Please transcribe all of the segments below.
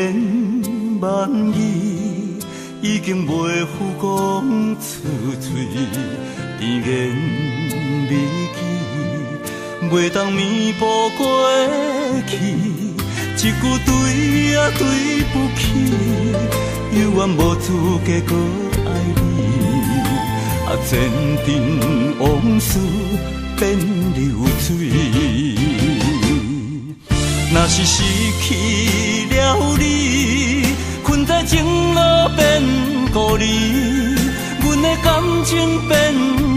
言万语已经袂复讲出嘴，甜言蜜语袂当弥补过去，一句对啊对不起，犹原无资格搁爱你，啊前尘往事变流水。若是失去了你，困在情路变孤离，阮的感情变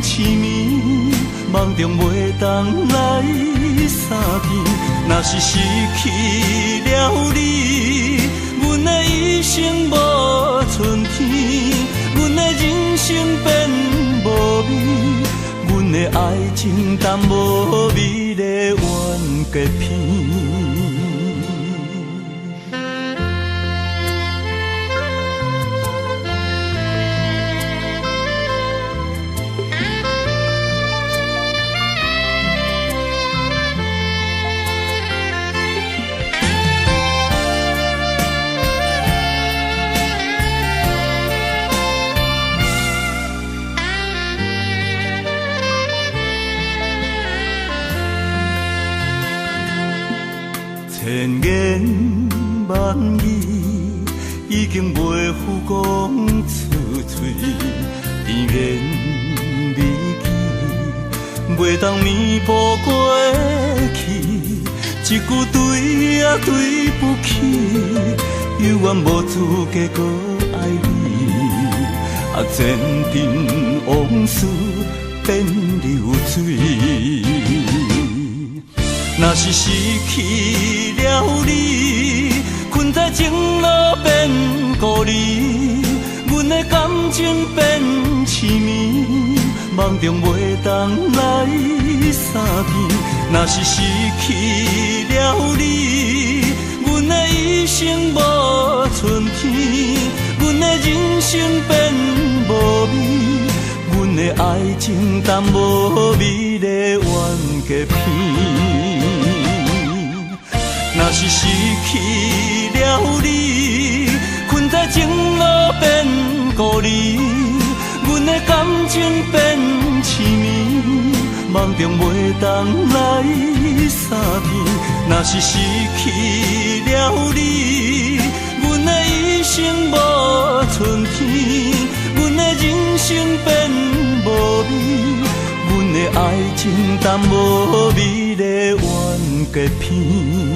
痴迷，梦中袂当来相见。若是失去了你，阮的一生无春天，阮的人生变无味，阮的爱情淡无美丽完结篇。千言万语已经袂复讲出嘴，甜言蜜语袂当弥补过去，一句对啊对不起，犹原无资格搁爱你，啊前尘往事变流水。若是失去了你，困在情路变孤离，阮的感情变痴迷，梦中袂当来相见。若是失去了你，阮的一生无春天，阮的人生变无味，阮的爱情淡无美丽完结篇。若是失去了你，困在情路变孤离，阮的感情变痴迷，梦中袂当来相见。若是失去了你，阮的一生无春天，阮的人生变无味，阮的爱情淡无美丽完结篇。